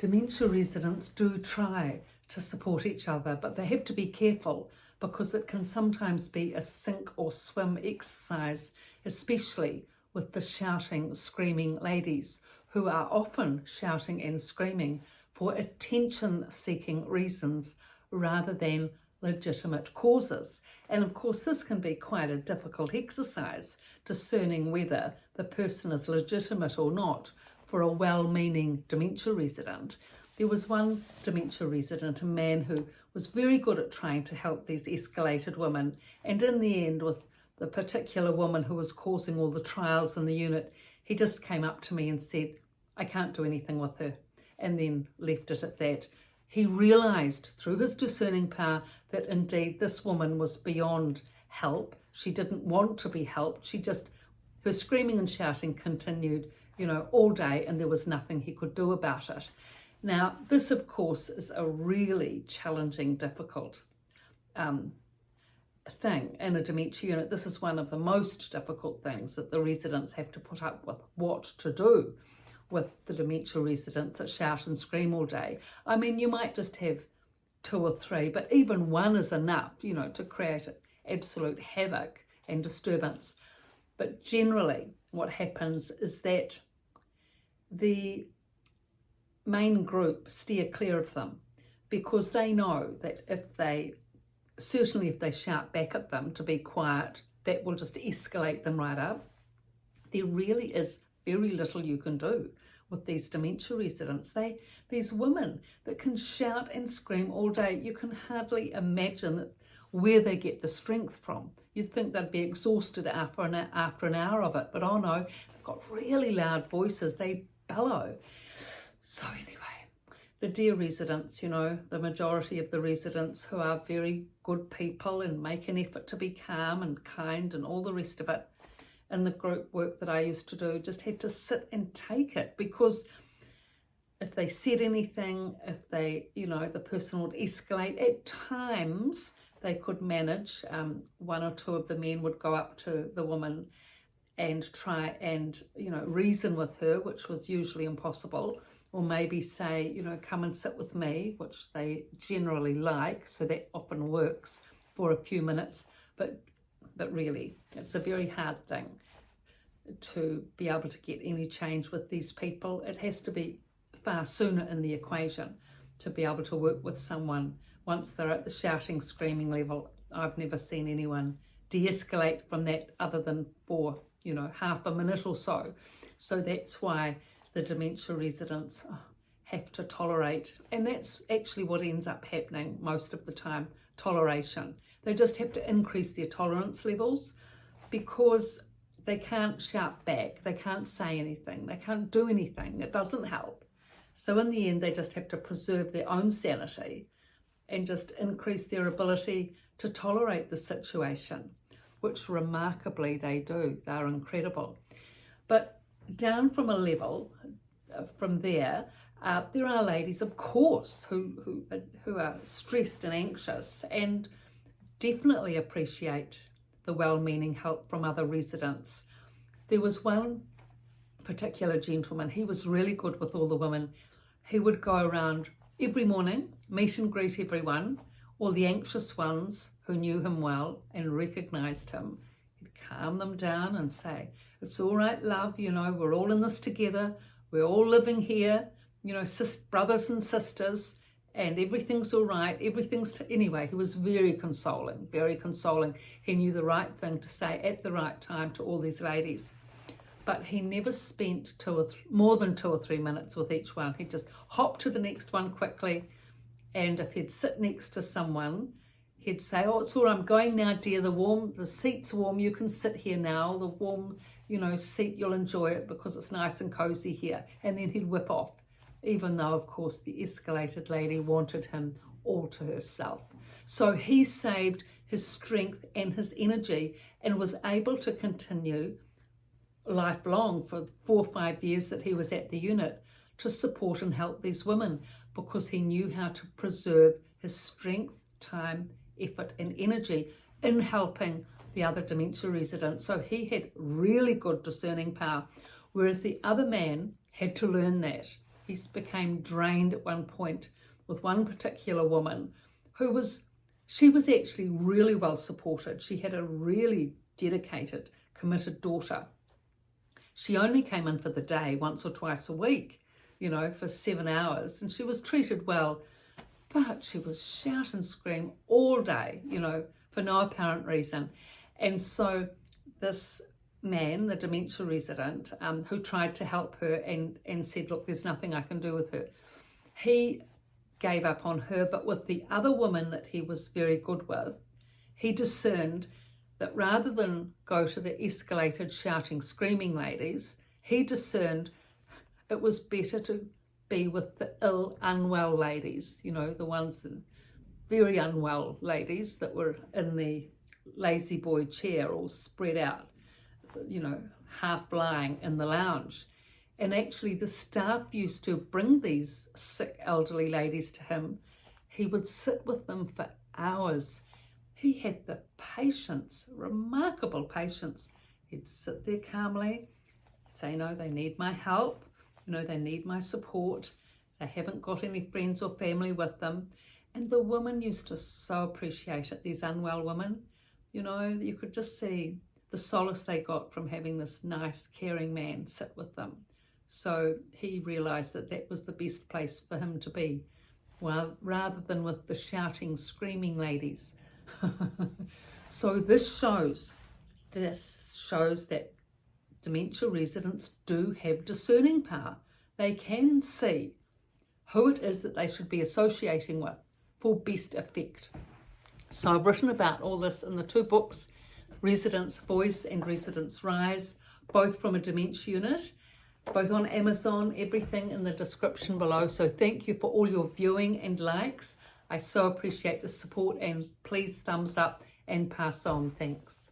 Dementia residents do try to support each other, but they have to be careful because it can sometimes be a sink or swim exercise, especially with the shouting, screaming ladies who are often shouting and screaming for attention-seeking reasons rather than legitimate causes. And of course, this can be quite a difficult exercise, discerning whether the person is legitimate or not for a well-meaning dementia resident. There was one dementia resident, a man who was very good at trying to help these escalated women, and in the end, with the particular woman who was causing all the trials in the unit, he just came up to me and said, "I can't do anything with her," and then left it at that. He realised through his discerning power that indeed this woman was beyond help. She didn't want to be helped. Her screaming and shouting continued, all day, and there was nothing he could do about it. Now, this, of course, is a really challenging, difficult thing in a dementia unit. This is one of the most difficult things that the residents have to put up with, what to do with the dementia residents that shout and scream all day. I mean, you might just have 2 or 3, but even one is enough, to create absolute havoc and disturbance. But generally, what happens is that the main group steer clear of them because they know that if they shout back at them to be quiet, that will just escalate them right up. There really is very little you can do with these dementia residents. These women that can shout and scream all day, you can hardly imagine where they get the strength from. You'd think they'd be exhausted after an hour of it, but oh no, they've got really loud voices, they bellow. So anyway, the dear residents, the majority of the residents who are very good people and make an effort to be calm and kind and all the rest of it, and the group work that I used to do, just had to sit and take it, because if they said anything, if they, the person would escalate, at times they could manage. 1 or 2 of the men would go up to the woman and try and, reason with her, which was usually impossible, or maybe say, come and sit with me, which they generally like, so that often works for a few minutes, but really, it's a very hard thing to be able to get any change with these people. It has to be far sooner in the equation to be able to work with someone once they're at the shouting, screaming level. I've never seen anyone de-escalate from that other than for, half a minute or so. So that's why the dementia residents have to tolerate, and that's actually what ends up happening most of the time, toleration. They just have to increase their tolerance levels because they can't shout back, they can't say anything, they can't do anything, it doesn't help. So in the end, they just have to preserve their own sanity and just increase their ability to tolerate the situation, which remarkably they do. They're incredible. But down from a level, from there are ladies, of course, who are stressed and anxious and definitely appreciate the well-meaning help from other residents. There was one particular gentleman, he was really good with all the women. He would go around every morning, meet and greet everyone, all the anxious ones who knew him well and recognised him. He'd calm them down and say, "It's all right, love, we're all in this together, we're all living here, brothers and sisters, and everything's all right, anyway, he was very consoling, very consoling. He knew the right thing to say at the right time to all these ladies. But he never spent more than 2 or 3 minutes with each one. He'd just hop to the next one quickly, and if he'd sit next to someone, he'd say, "Oh, it's all right, I'm going now, dear, the seat's warm, you can sit here now, the warm, seat, you'll enjoy it because it's nice and cozy here," and then he'd whip off, even though, of course, the escalated lady wanted him all to herself. So he saved his strength and his energy and was able to continue lifelong for 4 or 5 years that he was at the unit to support and help these women, because he knew how to preserve his strength, time, effort and energy in helping the other dementia residents. So he had really good discerning power, whereas the other man had to learn that. he became drained at one point with one particular woman she was actually really well supported. She had a really dedicated, committed daughter. She only came in for the day once or twice a week, for 7 hours, and she was treated well, but she was shout and scream all day, for no apparent reason. And so this man, the dementia resident, who tried to help her and said, look, there's nothing I can do with her, he gave up on her. But with the other woman that he was very good with, he discerned that rather than go to the escalated, shouting, screaming ladies, he discerned it was better to be with the ill, unwell ladies, the ones, that very unwell ladies that were in the lazy boy chair, all spread out, half lying in the lounge. And actually the staff used to bring these sick elderly ladies to him. He would sit with them for hours. He had the patience, remarkable patience. He'd sit there calmly, say, no, they need my help, they need my support. They haven't got any friends or family with them. And the women used to so appreciate it, these unwell women. You could just see the solace they got from having this nice, caring man sit with them. So he realised that that was the best place for him to be, well, rather than with the shouting, screaming ladies. So this shows that dementia residents do have discerning power. They can see who it is that they should be associating with for best effect. So I've written about all this in the 2 books, Residents' Voice and Residents' Rise, both from a dementia unit, both on Amazon, everything in the description below. So thank you for all your viewing and likes. I so appreciate the support, and please thumbs up and pass on. Thanks.